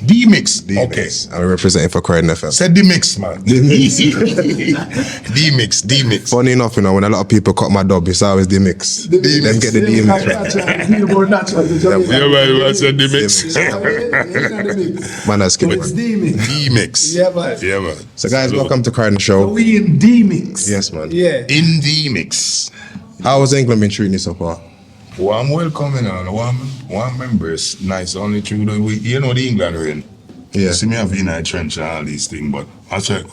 DMIX. Okay. I'm representing for Croydon FM. Say DMIX, man. DMIX. Funny enough, when a lot of people cut my dub, it's always DMIX. Them get the DMIX. Yeah, man, what's a DMIX? Man, that's good. It's DMIX. DMIX. Yeah, man. So guys, welcome to Croydon Show. We in DMIX. Yes, man. Yeah. In DMIX. How has England been treating you so far? Warm welcoming and warm members. Nice, only through the week. You know the England rain. Yeah. You see me have in a trench and all these things, but I check.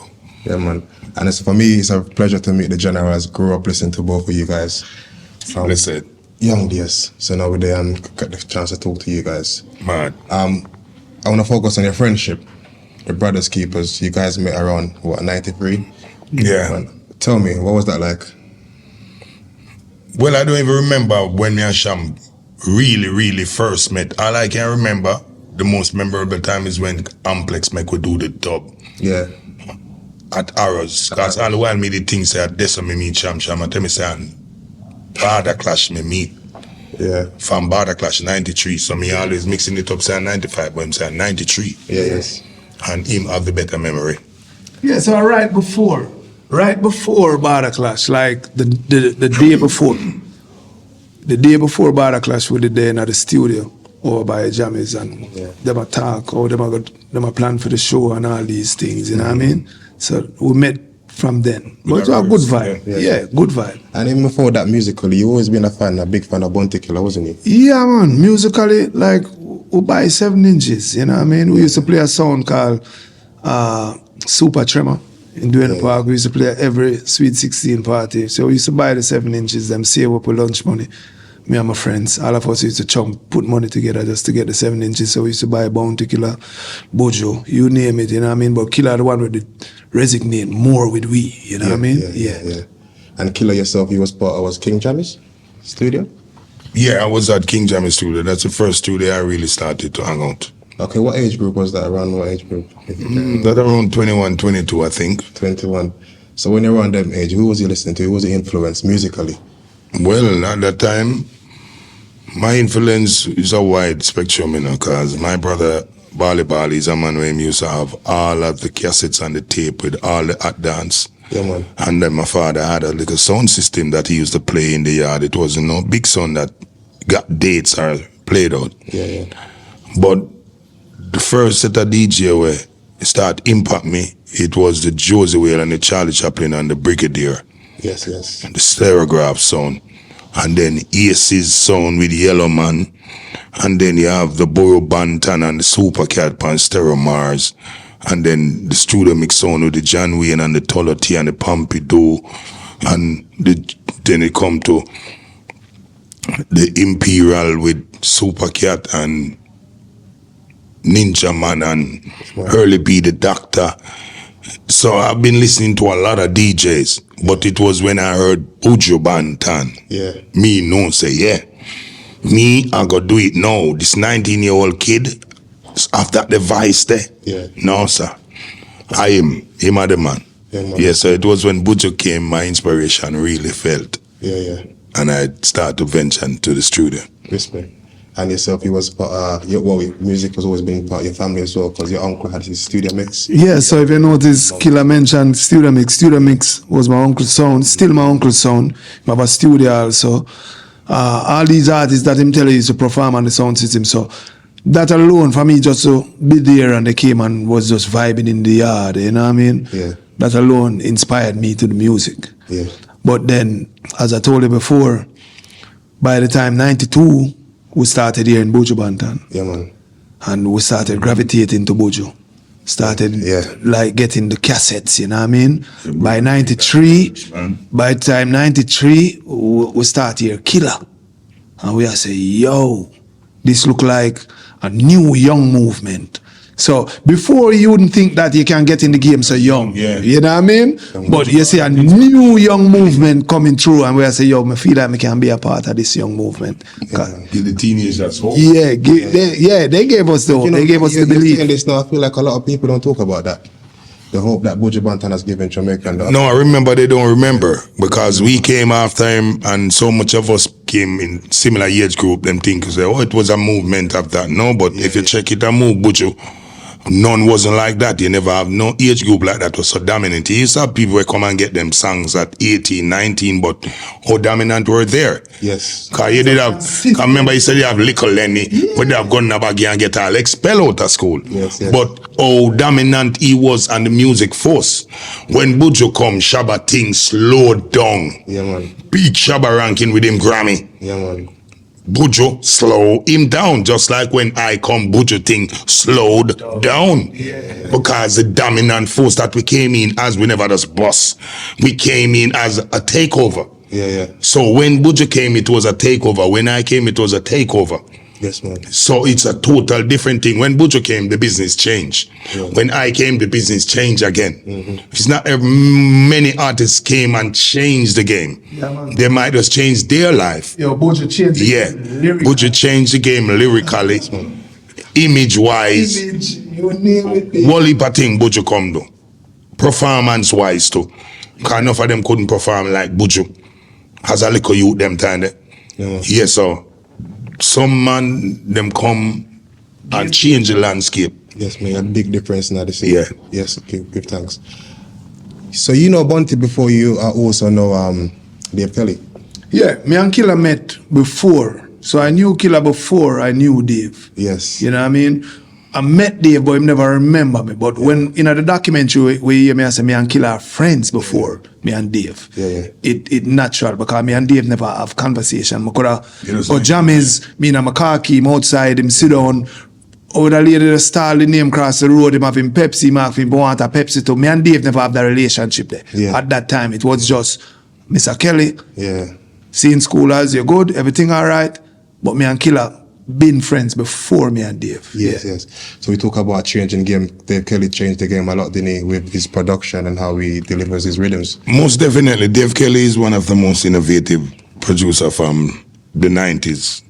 Yeah, man. And it's, for me, it's a pleasure to meet the generals. Grew up listening to both of you guys from Listen. young days. So now we're there and get the chance to talk to you guys. Man. I want to focus on your friendship. Your brothers keepers. You guys met around, what, 93? Yeah. Man, tell me, what was that like? Well, I don't even remember when me and Cham really first met. All I can remember, the most memorable time is when Amplex make we do the dub. Yeah. At Arrows. Because all the while me the things say, that's when me meet Cham. I tell me say, Border Clash me meet. Yeah. From Border Clash 93. So me always mixing it up saying 95, but I'm saying 93. Yeah, yes. And him have the better memory. Yeah, so right before Border Clash, like the day before. The day before Border Clash, we did there in the studio over by Jammies and them a talk, or them a plan for the show and all these things, you know what I mean? So we met from then. But it was a good vibe. Yeah, good vibe. And even before that, musically, you always been a big fan of Bounty Killer, wasn't you? Yeah, man. Musically, like, we buy 7 inches, you know what I mean? We used to play a song called Super Tremor in Duane Park. We used to play every Sweet 16 party. So we used to buy the 7 inches, them save up with lunch money. Me and my friends, all of us used to put money together just to get the 7 inches. So we used to buy Bounty Killer, Buju, you name it, you know what I mean? But Killer the one with the resonate more with we, you know what I mean? Yeah. And Killer yourself, you was part of King Jammy's studio? Yeah, I was at King Jammy's studio. That's the first studio I really started to hang out. Okay, what age group was that? Around what age group? That around 21, 22, I think. 21. So when you're around them age, who was you listening to? Who was the influence musically? Well, at that time, my influence is a wide spectrum, you know, because my brother, Bali is a man who used to have all of the cassettes and the tape with all the hot dance. Yeah, man. And then my father had a little sound system that he used to play in the yard. It was, big sound that got dates or played out. Yeah. But the first set of DJ where it started impact me, it was the Josie Whale and the Charlie Chaplin and the Brigadier. Yes. The Stereograph sound. And then Ace's sound with Yellow Man. And then you have the Buju Banton and the Super Cat and Stereo Mars. And then the studio mix sound with the John Wayne and the Toloti and the Pompidou. And then it come to the Imperial with Super Cat and Ninja Man and Hurley B the Doctor. So I've been listening to a lot of DJs, but it was when I heard Buju Banton. Yeah. Me say, me, I gotta do it now. This 19-year-old kid, after that device there. Yeah. No, sir. Him are the man. Yeah, man. Yeah, so it was when Buju came, my inspiration really felt. Yeah. And I started to venture into the studio. Respect. And yourself, you was part music was always being part of your family as well, because your uncle had his studio mix. Yeah, so if you notice, Killer mentioned studio mix. Studio mix was my uncle's sound, still my uncle's sound. We have a studio also. All these artists that him tell you to perform on the sound system. So that alone for me just to be there and they came and was just vibing in the yard, you know what I mean? Yeah. That alone inspired me to the music. Yeah. But then, as I told you before, by the time 92, we started here in Buju Banton. Yeah, man. And we started gravitating to Buju. Started like getting the cassettes, you know what I mean? By 93, by the time 93, we start here, Killer. And we are say, yo, this look like a new young movement. So before you wouldn't think that you can get in the game so young, you know what I mean? But you see a new young movement coming through, and we say, yo, I feel like I can be a part of this young movement. Give the teenagers hope. Yeah, they gave us the hope. They gave us the belief. This now, I feel like a lot of people don't talk about that. The hope that Buju Banton has given Jamaica. No, I remember they don't remember, because we came after him and so much of us came in similar age group. Them think, say, oh, it was a movement of that. No, but if you check it, I move Buju. None wasn't like that. You never have no age group like that was so dominant. You used to have people who come and get them songs at 18, 19, but how dominant were there? Yes. Cause you did have, cause remember you said you have little Lenny, but they have gone back and get all expelled out of school. Yes. But how dominant he was on the music force. When Buju come, Shabba thing slowed down. Yeah, man. Beat Shabba ranking with him Grammy. Yeah, man. Buju slow him down, just like when I come, Buju thing slowed down. Because the dominant force that we came in as, we never just boss. We came in as a takeover. Yeah. So when Buju came, it was a takeover. When I came, it was a takeover. Yes, man. So it's a total different thing. When Buju came, the business changed. Yeah. When I came, the business changed again. It's not many artists came and changed the game. They might just change their life. Buju changed the game. Buju changed the game lyrically, image-wise. You name it. Wally Pating Buju come though. Performance-wise too. Because enough of them couldn't perform like Buju. As a little youth them time there. Yeah. So some man them come and change the landscape. Yes, man. A big difference now. The same. Yeah. Yes. Okay. Give thanks. So you know Bunty before you also know Dave Kelly. Yeah, me and Killer met before. So I knew Killer before I knew Dave. Yes. You know what I mean? I met Dave, but he never remember me. But when in the documentary we hear me say me and Killer are friends before me and Dave. Yeah. It natural because me and Dave never have conversation. I coulda Cham is me and my car key him outside, him sit down. Or the lady that style the name cross the road, him having Pepsi, him having want a Pepsi too. Me and Dave never have that relationship there. Yeah. At that time it was just Mr. Kelly. Yeah. Seeing school as you're good, everything alright. But me and Killer been friends before me and Dave. Yes. So we talk about changing game. Dave Kelly changed the game a lot, didn't he, with his production and how he delivers his rhythms. Most definitely, Dave Kelly is one of the most innovative producer from the 90s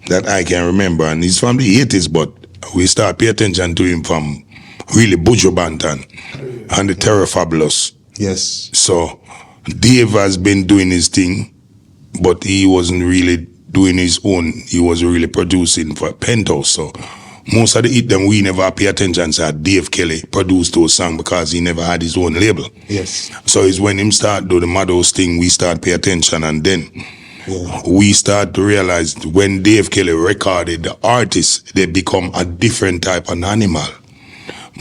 that I can remember. And he's from the 80s, but we start pay attention to him from really Buju Banton and the Terror Fabulous. Yes. So Dave has been doing his thing, but he wasn't really doing his own. He was really producing for Penthouse. So most of the hit them we never pay attention to Dave Kelly produced those songs because he never had his own label. Yes. So it's when him start do the Madhouse thing, we start pay attention, and then we start to realize when Dave Kelly recorded the artists, they become a different type of animal.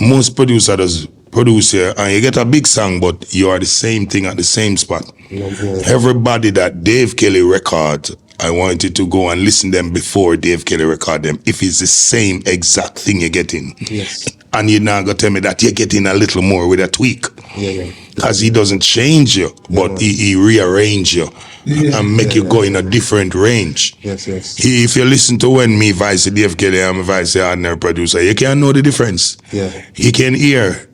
Most producers produce here and you get a big song, but you are the same thing at the same spot. Everybody that Dave Kelly records, I wanted to go and listen them before Dave Kelly record them. If it's the same exact thing you're getting. Yes. And you're not going to tell me that you're getting a little more with a tweak. Yeah. Because he doesn't change you, but he rearrange you and make you go in a different range. Yes. If you listen to when me Vice Dave Kelly and me Vice ordinary producer, you can know the difference. Yeah. He can hear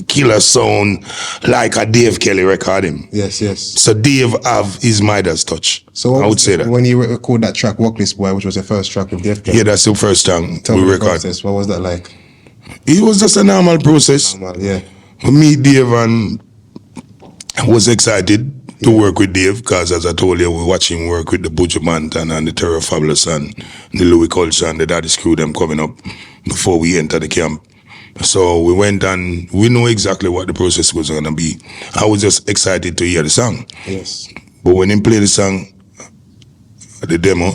Killer sound like a Dave Kelly record him. Yes. So Dave have his Midas touch. So I would say that. When you recorded that track, Walkless Boy, which was the first track with Dave Kelly. Yeah, that's the first song Tell we me the record. process. What was that like? It was just a normal process. Yeah. Me, Dave, and I was excited to work with Dave because, as I told you, we watch him work with the Buju Banton and the Terror Fabulous and the Louis Culture and the Daddy's Crew, them coming up before we enter the camp. So we went and we know exactly what the process was going to be. I was just excited to hear the song. Yes. But when he played the song, the demo,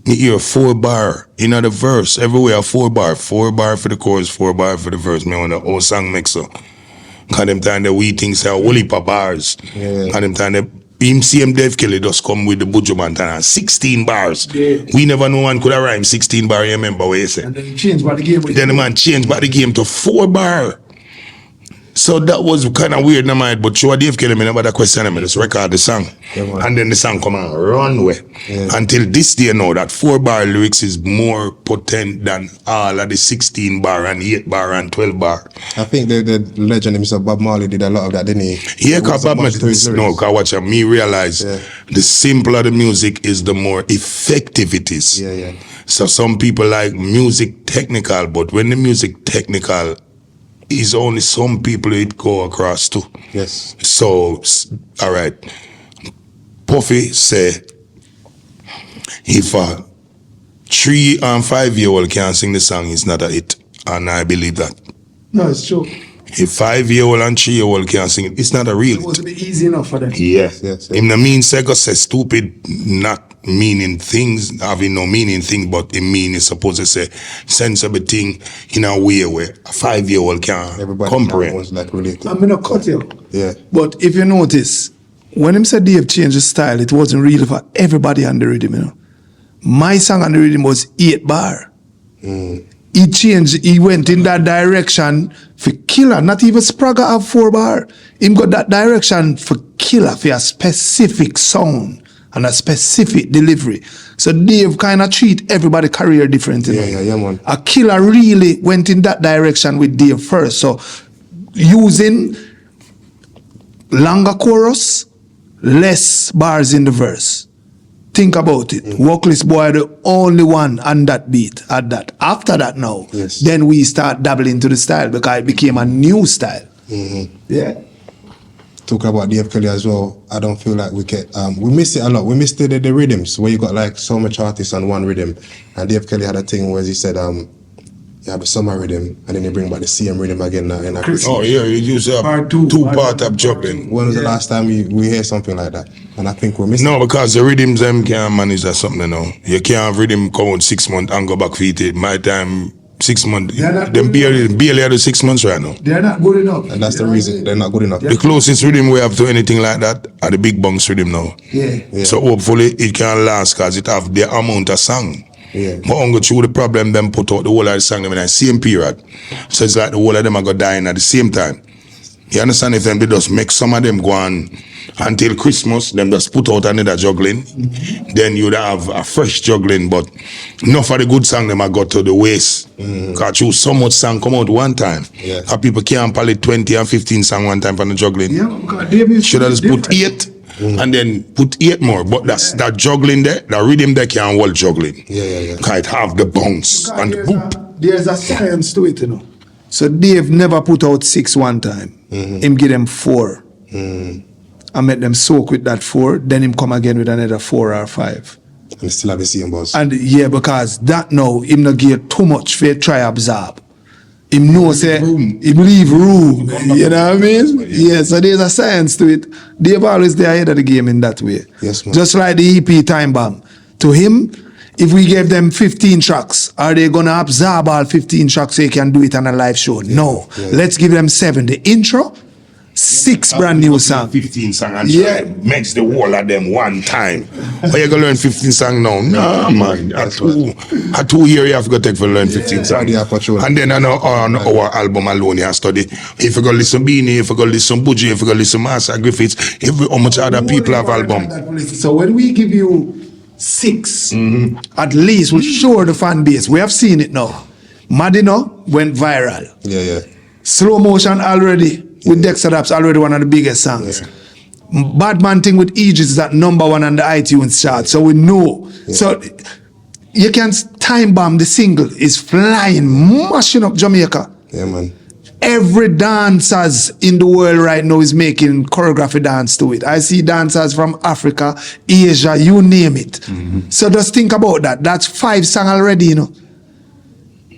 me hear 4 bar in the verse. Everywhere 4 bar. 4 bar for the chorus, 4 bar for the verse. Me want the whole song mixer. Cause them time the we things say a whole heap of bars. Yeah. And them time the same Dave Kelly just come with the Buju Banton and 16 bars. Yeah. We never know one could have rhyme 16 bar, you remember what you say? And then he changed by the game. Then the man changed back the game to 4 bar. So that was kind of weird in my mind, but sure Dave Kelly, me never that question him, just record the song. Yeah, and then the song come and run way. Yeah. Until this day now, that 4 bar lyrics is more potent than all of the 16 bar and 8 bar and 12 bar. I think the legend himself, Bob Marley, did a lot of that, didn't he? Yeah, cause Bob Marley, no, cause watch me realize the simpler the music is, the more effective it is. Yeah. So some people like music technical, but when the music technical is only some people it go across to. Yes. So, all right. Puffy say, if a 3 and 5 year old can sing the song, it's not a hit. A and I believe that. No, it's true. If 5-year-old and 3-year-old can sing it, it's not a real It was easy enough for them. Yes. Yes. Him no mean say go say stupid, not meaning things, having no meaning thing, but it mean it's supposed to say sensible thing in a way where a 5-year-old can Everybody comprehend. was like related. I'm gonna cut you. Yeah. But if you notice, when him said Dave changed his style, it wasn't really for everybody on the rhythm, you know. My song on the rhythm was 8 bar. He changed, he went in that direction for Killer, not even Spragga have 4 bar. Him got that direction for Killer for a specific sound and a specific delivery. So Dave kind of treat everybody career different. You know? Yeah, man. A Killer really went in that direction with Dave first. So using longer chorus, less bars in the verse. Think about it. Vocalist Boy the only one on that beat at that. After that now, Yes. then we start dabbling into the style because it became a new style. Yeah. Talk about Dave Kelly as well. I don't feel like we miss it a lot. We miss the rhythms where you got like so much artists on one rhythm. And Dave Kelly had a thing where he said, you have a summer rhythm and then you bring back the same rhythm again in a Christmas. Oh yeah, you use a Part two two, part of juggling. When was the last time we hear something like that? And I think we're missing. No, because the rhythms them can't manage that something, you know. You can't have rhythm come out 6 months and go back for it. My time 6 months. They're not Them good barely had 6 months right now. They're not good enough. And that's the reason they're not good enough. The closest rhythm we have to anything like that are the big bunks rhythm now. Yeah. So hopefully it can last because it have the amount of song. Yeah. But I'm going through the problem, them put out the whole of the song them in the same period. So it's like the whole of them are going to die at the same time. You understand? If them they just make some of them go on until Christmas, them just put out another juggling, then you'd have a fresh juggling, but enough of the good song them are got to the waste. Because you so much song come out one time. Yeah. And people can't pallet 20 and 15 song one time from the juggling. Yeah, because Dave Should have just put 8 and then put 8 more. But that's that juggling there, the rhythm there can hold juggling. Yeah. Because it have the bounce and the boop. There's a science to it, you know. So Dave never put out 6 one time. Him give them 4. I make them soak with that 4, then him come again with another 4 or 5. And still have the same buzz. And yeah, because that now, him not give too much for try absorb. Him know say, him leave room. You know what I mean? Yeah, so there's a science to it. Dave always there ahead of the game in that way. Yes, man. Just like the EP Time Bomb. To him, if we gave them 15 tracks, are they gonna absorb all 15 tracks so they can do it on a live show? No. Let's give them 7. The intro, 6 brand new songs. 15 songs and Yeah. makes the whole of them one time. But you gonna learn 15 songs now? Nah, man. At 2 years you have to take for learn 15 songs. Yeah, for sure. And then on our album alone you have to study. If you go listen Beanie, if you go listen Buju, if you go listen Master Griffiths, how much other people have album. So when we give you 6, at least we show the fan base. We have seen it now. Madino went viral. Yeah. Slow Motion already with Dexter Daps already one of the biggest songs. Bad Man Thing with Aegis is at #1 on the iTunes chart, so we know. So you can Time Bomb, the single is flying, mashing up Jamaica. Yeah, man. Every dancers in the world right now is making choreography dance to it. I see dancers from Africa, Asia, you name it. So just think about that. That's 5 songs already, you know.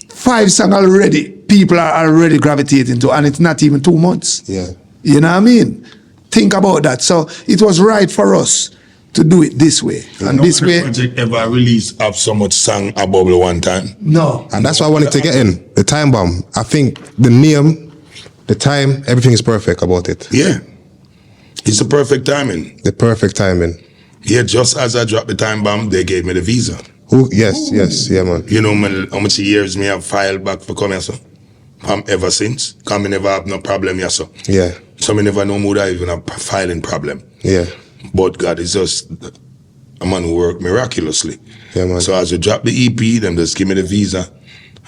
5 songs already. People are already gravitating to, and it's not even 2 months. Yeah. You know what I mean? Think about that. So it was right for us to do it this way. And this way, project ever released have so much song above one time. no. And that's why I wanted to get in. The Time Bomb. I think the name, the time, everything is perfect about it. Yeah. It's the perfect timing. The perfect timing. Yeah, just as I dropped the Time Bomb, they gave me the visa. Yes, yeah, man. You know how much years me have filed back for coming, so? Ever since. Because me never have no problem, yeah, so. Yeah. So me never know more that even a filing problem. Yeah. But God is just a man who work miraculously. Yeah, man. So as I drop the EP, them just give me the visa,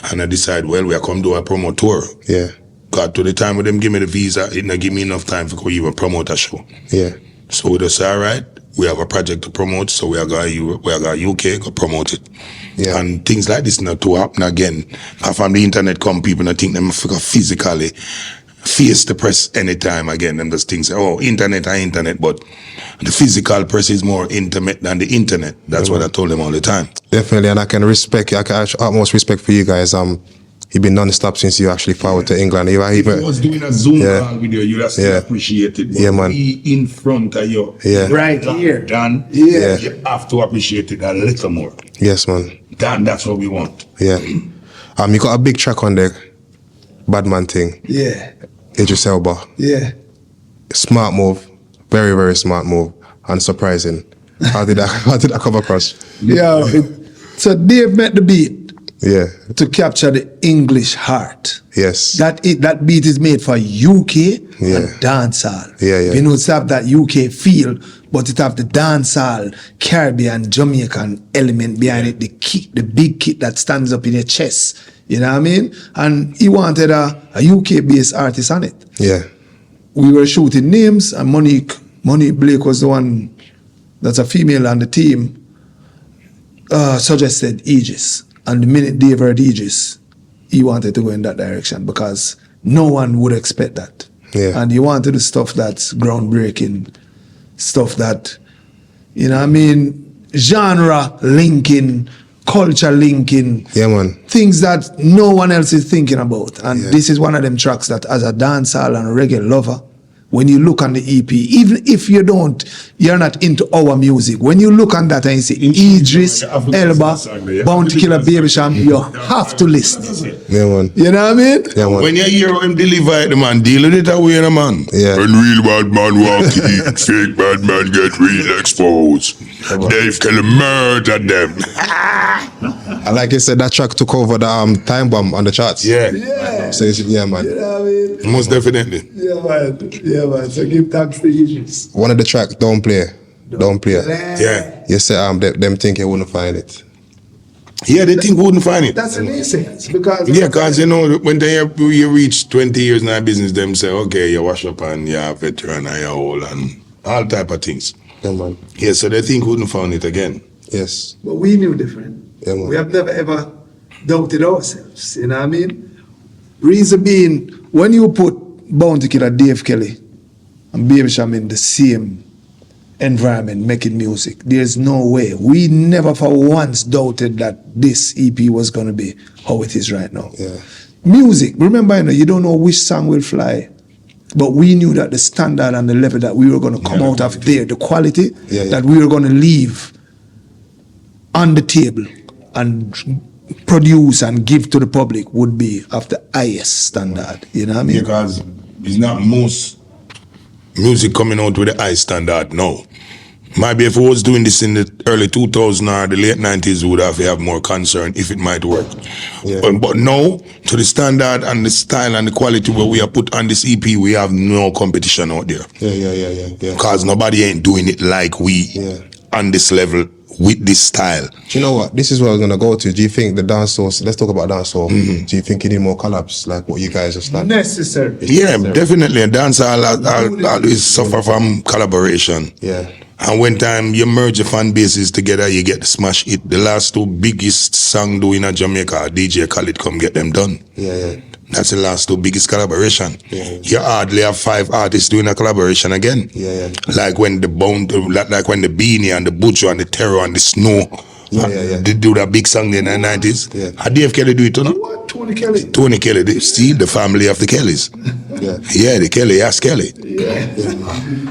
and I decide, well, we are come do a promo tour. Yeah. God, to the time when them give me the visa, it not give me enough time for go even promote a show. Yeah. So we just say, all right, we have a project to promote, so we are going UK, go promote it. Yeah. And things like this not to happen again. From the internet come, people not think them physically face the press anytime again. Them just think, internet, but the physical press is more intimate than the internet. That's what I told them all the time. Definitely, and I can respect, I can have utmost respect for you guys. you've been non-stop since you actually forward to England. If I was doing a Zoom call with you, you'd have still Yeah. appreciate it. But Yeah, man. be in front of you. Yeah. Right here. Dan, Yeah. you have to appreciate it a little more. Yes, man. Dan, that's what we want. Yeah. You got a big track on there. Badman thing. Yeah. Idris Elba. Yeah. Smart move. Very, very smart move. And surprising. How did that come across? Yeah. So Dave met the beat Yeah. to capture the English heart. Yes. That beat is made for UK and dancehall. Yeah, yeah. You know, it's have that UK feel, but it have the dancehall, Caribbean, Jamaican element behind it, the kick, the big kick that stands up in your chest. You know what I mean? And he wanted a UK-based artist on it. Yeah. We were shooting names, and Monique Blake was the one that's a female on the team, suggested Aegis. And the minute Dave heard Aegis, he wanted to go in that direction because no one would expect that. Yeah. And he wanted the stuff that's groundbreaking, stuff that, you know what I mean, genre linking, culture linking, Yeah, man. things that no one else is thinking about. And this is one of them tracks that as a dancehall and reggae lover, when you look on the EP, even if you're not into our music, when you look on that and you see Idris Elba, Bounty Killer, Baby Cham, you have to listen. Yeah, man. You know what I mean? Yeah, man. When you hear him deliver it, the man, deal with it away, the man. Yeah. When real bad man walk in, fake bad man get real exposed. Dave can murder them. And like I said, that track took over the time bomb on the charts. Yeah. So yeah, man. You know what I mean? Most definitely. Yeah, man. Yeah, man. So give thanks to Idris. One of the tracks, Don't Play. Don't Play. Yeah. You say them think you wouldn't find it. Yeah, they think we wouldn't find it. That's an essence because Yeah, because you know, when you reach 20 years in our business, them say, okay, you wash up and you're a veteran and you're old and all type of things. Yeah, man. Yeah, so they think we wouldn't find it again. Yes. But we knew different. Yeah, man. We have never ever doubted ourselves. You know what I mean? Reason being, when you put Bounty Killer, Dave Kelly, and Baby Cham in the same environment making music, there's no way. We never for once doubted that this EP was going to be how it is right now. Yeah. Music, remember, you don't know which song will fly. But we knew that the standard and the level that we were going to come out of there, the quality that we were going to leave on the table and produce and give to the public would be of the highest standard. You know what I mean? Because it's not most music coming out with the high standard now. Maybe if I was doing this in the early 2000s or the late 90s, we would have more concern if it might work. Yeah. But now, to the standard and the style and the quality where we are put on this EP, we have no competition out there. Yeah. Because nobody ain't doing it like we on this level with this style. Do you know what? This is where I was gonna go to. Do you think the dancehall? Let's talk about dancehall. Do you think you need more collabs like what you guys just done? Necessary. Yeah, definitely. A dancer always suffer from collaboration. Yeah. And when time you merge your fan bases together, you get the smash hit. The last two biggest song doing in Jamaica, DJ Khaled come get them done. Yeah. That's the last two biggest collaboration. Yeah. You hardly have 5 artists doing a collaboration again. Yeah. Like when the like when the Beanie and the Buju and the Terror and the Snow, Yeah. they do that big song in the 90s. Yeah. And Dave Kelly do it, you know? What? Tony Kelly? Tony Kelly, see the family of the Kellys. Yeah. Yeah, the Kelly, ask Kelly.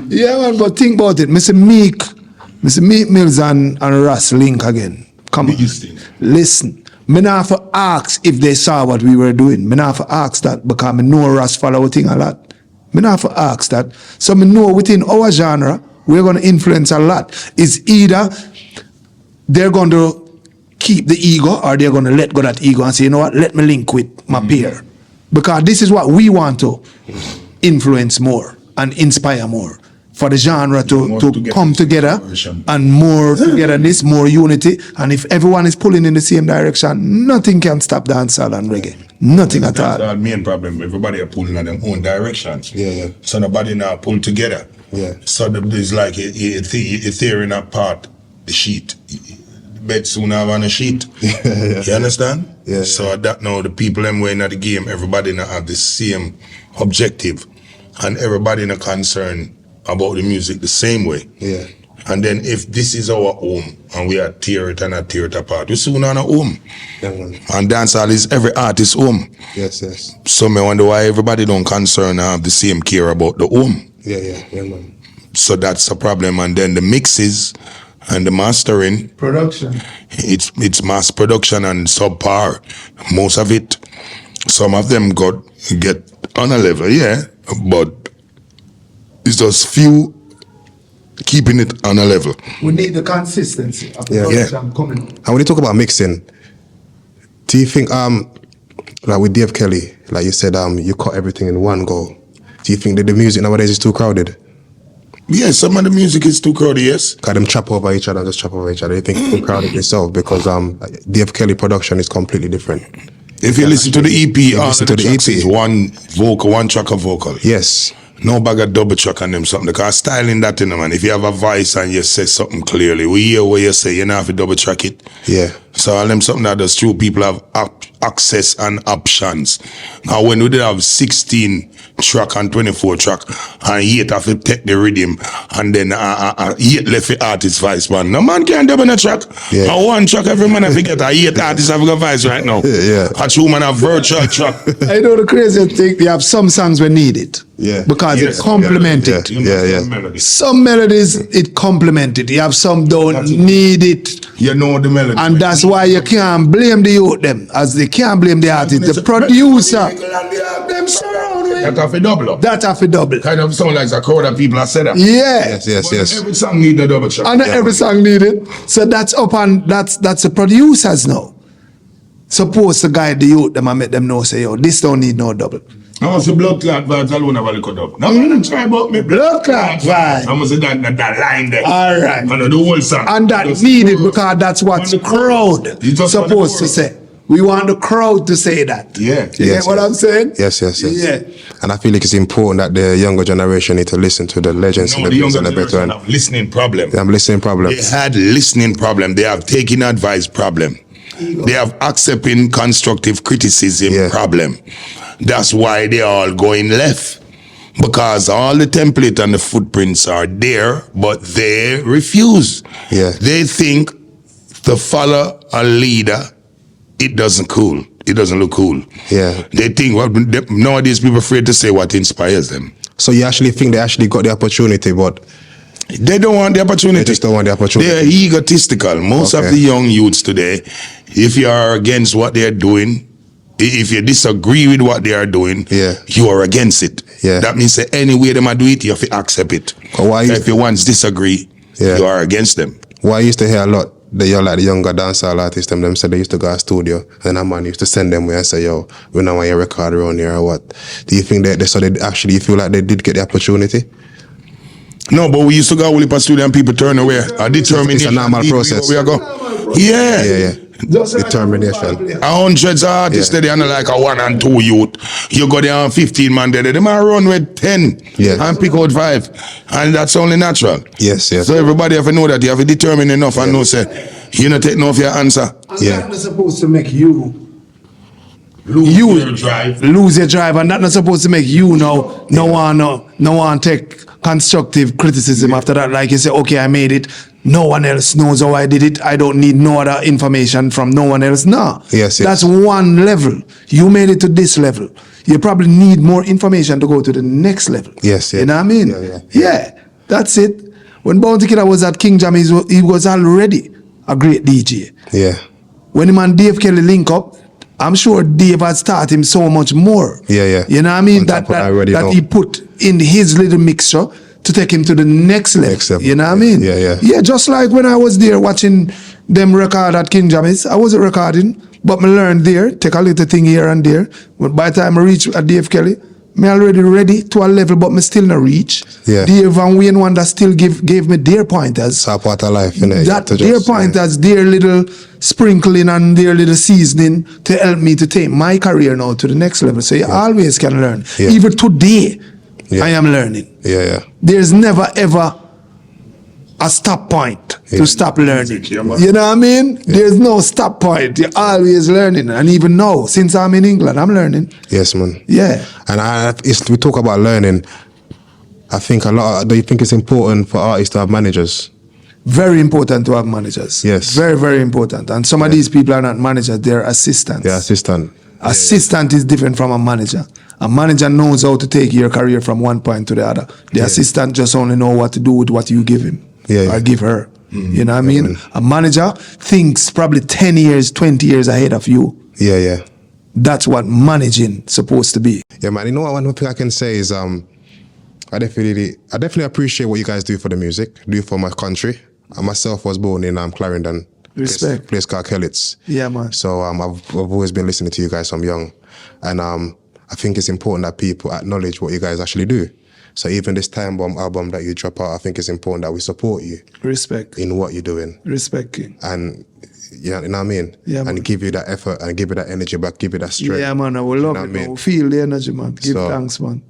Yeah, man, but think about it. Mr. Meek Mills and Russ link again. Come on. Biggest thing. Listen. Me not have to ask if they saw what we were doing. Me not have to ask that because me know Russ follow thing a lot. Me not have to ask that. So me know within our genre, we're going to influence a lot. It's either they're going to keep the ego or they're going to let go that ego and say, you know what, let me link with my peer. Because this is what we want to influence more and inspire more. For the genre to come together and more togetherness, more unity. And if everyone is pulling in the same direction, nothing can stop dancehall and reggae. Nothing at all. That's the main problem. Everybody are pulling in their own directions. Yeah. So nobody now pull together. Yeah. So there's like a tearing apart the sheet. The bed soon have on a sheet. You understand? Yeah. So that now the people them way in the game, everybody now have the same objective. And everybody now concerned about the music the same way. Yeah. And then if this is our home and we are tear it and not tear it apart, we soon on a home. Yeah, man. And dancehall is every artist's home. Yes, yes. So me wonder why everybody don't concern and have the same care about the home. Yeah, man. So that's the problem. And then the mixes and the mastering, Production. it's mass production and subpar. Most of it, some of them get on a level, yeah, but it's just few keeping it on a level. We need the consistency of the production coming. And when you talk about mixing, do you think like with Dave Kelly, like you said, you cut everything in one go. Do you think that the music nowadays is too crowded? Yeah, some of the music is too crowded, yes. Cause them chop over each other, just chop over each other. You think it's too crowded itself because Dave Kelly production is completely different. If you listen to the EP, listen to the EP, is one vocal, one track of vocal. Yes. No bag of double track on them something. Because styling that in man. If you have a voice and you say something clearly, we hear what you say, you don't have to double track it. Yeah. So all them something that does true, people have access and options. Now when we did have 16 track and 24 track and 8 have to take the rhythm and then 8 left the artist voice man. No man can double a track. Yeah. Now one track every man have to get 8 artists have a voice right now. Yeah. A true man have virtual track. I know the crazy thing, they have some songs we need it. Yeah. Because Yes. it complement it. Yeah. Some melodies it complement it. You have some don't need it. You know the melody. And that's why you can't blame the youth them, as they can't blame the artist. The producer, them surround with That have to double up. that have to double. Kind of sound like a crowd of people have said that. Yeah. Yes. Every song need a double track. And not every song needed. So that's up and that's the producers now. Supposed to guide the youth them and make them know say, yo, this don't need no double. I was a blood clot vibes alone have a little dub. Now I'm gonna try about me Blood clot vibe. I must say that line there. All right. And the whole song. And that Just needed chorus. because that's what And the chorus. crowd You just want the supposed to chorus. say. We want the crowd to say that. Yeah. You get what I'm saying? Yes. Yeah. And I feel like it's important that the younger generation need to listen to the legends No, and the the younger and the generation veteran. have listening problem. They have listening They problems. had listening problem. They have taking advice problem. They have accepting constructive criticism Yeah. problem. That's why they are all going left. Because all the template and the footprints are there, but they refuse. Yeah. They think to follow a leader, it doesn't cool. It doesn't look cool. Yeah. They think, well, nowadays people afraid to say what inspires them. So you actually think they actually got the opportunity, but They don't want the opportunity. they just don't want the opportunity. They're egotistical. Most of Okay. the young youths today, if you are against what they're doing, if you disagree with what they are doing, Yeah. you are against it. Yeah. That means that any way they might do it, you have to accept it. But why If you once disagree, Yeah. you are against them. What I used to hear a lot, the younger dancehall artists, them said they used to go to a studio and a man used to send them away and say, yo, we don't want your record around here or what. Do you think that so they actually feel like they did get the opportunity? No, but we used to go to a studio and people turn away. A determination. It's a normal process. We are go. Yeah. Yeah. Determination. Hundreds of artists Yeah. there, and like a 1 and 2 youth. You go there on 15 man there, they might run with 10 Yeah. and pick out 5. And that's only natural. Yes. So everybody have to know that you have to determine enough and know say, you not take no of your answer. Yeah. That's not supposed to make you Lose You- your drive. lose your drive, and that's not supposed to make you no one take constructive criticism after that. Like you say, okay, I made it. No one else knows how I did it. I don't need no other information from no one else. No. Yes. That's one level. You made it to this level. You probably need more information to go to the next level. Yes, yeah. You know what I mean? Yeah. Yeah, that's it. When Bounty Killer was at King Cham, he was already a great DJ. Yeah. When him and Dave Kelly link up, I'm sure Dave had taught him so much more. Yeah. You know what I mean? On top of I already know. That he put in his little mixture to take him to the next level. Next level. You know what I mean? Yeah. Yeah, just like when I was there watching them record at King Jamis, I wasn't recording, but me learned there, take a little thing here and there. But by the time I reach at Dave Kelly, me already ready to a level, but me still not reach. Yeah. Dave and Wayne Wonder still gave me their pointers. It's a part of life, innit? That To their just- pointers, their little sprinkling and their little seasoning to help me to take my career now to the next level. So you always can learn. Yeah. Even today, Yeah. I am learning. Yeah. There's never ever a stop point Yeah. to stop learning. Yeah, man. You know what I mean? There's no stop point. You're always learning. And even now, since I'm in England, I'm learning. Yes, man. Yeah. And we talk about learning. I think do you think it's important for artists to have managers? Very important to have managers. Yes. Very, very important. And some of these people are not managers, they're assistants. Yeah, assistant. Assistant is different from a manager. A manager knows how to take your career from one point to the other. The assistant just only know what to do with what you give him or give her. You know what I mean? A manager thinks probably 10 years, 20 years ahead of you. Yeah. That's what managing supposed to be. Yeah, man. You know what? One thing I can say is I definitely appreciate what you guys do for the music, do for my country. I myself was born in Clarendon, Respect. place called Kellits. Yeah, man. So I've always been listening to you guys from young, and I think it's important that people acknowledge what you guys actually do. So even this Time Bomb album that you drop out, I think it's important that we support you. Respect. In what you're doing. Respect, King. And you know what I mean? Yeah, and man. give you that effort and give you that energy back, give you that strength. Yeah, man. I will love it. I will feel the energy, man. Give thanks, man.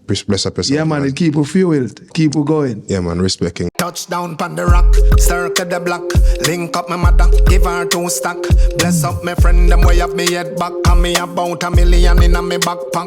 Bless up yourself. Yeah, man. It keep you fueled. Keep you going. Yeah, man. Respecting. Touchdown pon the rock, circle the block. Link up my mother, give her 2 stack. Bless up my friend, them way up me head back. And me about $1 million in a me backpack.